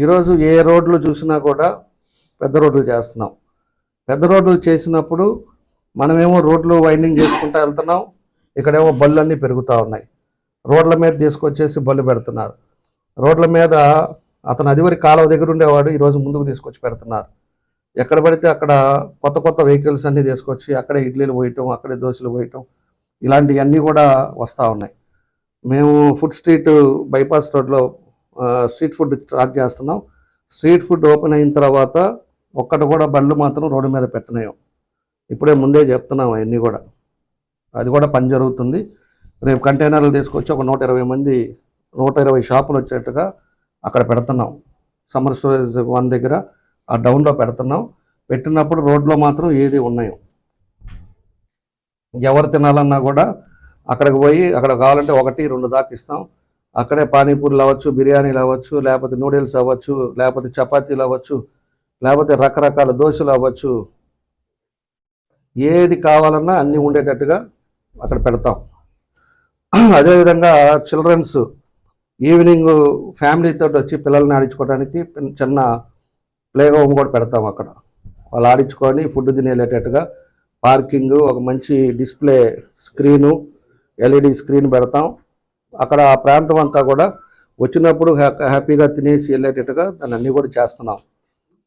ఈరోజు ఏ రోడ్లు చూసినా కూడా పెద్ద రోడ్లు చేస్తున్నాం. పెద్ద రోడ్లు చేసినప్పుడు మనమేమో రోడ్లు వైండింగ్ చేసుకుంటూ వెళ్తున్నాం, ఇక్కడేమో బళ్ళన్నీ పెరుగుతూ ఉన్నాయి. రోడ్ల మీద తీసుకొచ్చేసి బళ్ళు పెడుతున్నారు. రోడ్ల మీద అతను అదివరకు కాలువ దగ్గర ఉండేవాడు, ఈరోజు ముందుకు తీసుకొచ్చి పెడుతున్నారు. ఎక్కడ పడితే అక్కడ కొత్త కొత్త వెహికల్స్ అన్నీ తీసుకొచ్చి అక్కడే ఇడ్లీలు పోయటం, అక్కడే దోశలు పోయటం, ఇలాంటివన్నీ కూడా వస్తూ ఉన్నాయి. మేము ఫుడ్ స్ట్రీట్ బైపాస్ రోడ్లో స్ట్రీట్ ఫుడ్ స్టార్ట్ చేస్తున్నాం. స్ట్రీట్ ఫుడ్ ఓపెన్ అయిన తర్వాత ఒక్కటి కూడా బళ్ళు మాత్రం రోడ్డు మీద పెట్టనేయం. ఇప్పుడే ముందే చెప్తున్నాం అవన్నీ కూడా. అది కూడా పని జరుగుతుంది. రేపు కంటైనర్లు తీసుకొచ్చి ఒక 120 షాపులు వచ్చేట్టుగా అక్కడ పెడుతున్నాం. సమ్మర్ స్టోరేజ్ 1 దగ్గర ఆ డౌన్లో పెడుతున్నాం. పెట్టినప్పుడు రోడ్లో మాత్రం ఏది ఉన్నాయో, ఎవరు తినాలన్నా కూడా అక్కడికి పోయి అక్కడ కావాలంటే 1-2 దాకా ఇస్తాం. అక్కడే పానీపూరీలు అవ్వచ్చు, బిర్యానీలు అవ్వచ్చు, లేకపోతే నూడిల్స్ అవ్వచ్చు, లేకపోతే చపాతీలు అవ్వచ్చు, లేకపోతే రకరకాల దోశలు అవ్వచ్చు, ఏది కావాలన్నా అన్నీ ఉండేటట్టుగా అక్కడ పెడతాం. అదేవిధంగా చిల్డ్రన్స్ ఈవినింగ్ ఫ్యామిలీతో వచ్చి పిల్లల్ని ఆడించుకోవడానికి చిన్న ప్లే హోమ్ కూడా పెడతాం. అక్కడ వాళ్ళు ఆడించుకొని ఫుడ్ తినేటట్టుగా పార్కింగ్, ఒక మంచి డిస్ప్లే స్క్రీను, ఎల్ఈడి స్క్రీన్ పెడతాం. అక్కడ ఆ ప్రాంతం అంతా కూడా వచ్చినప్పుడు హ్యాపీగా తినేసి వెళ్ళేటట్టుగా దాన్ని అన్నీ కూడా చేస్తున్నాం.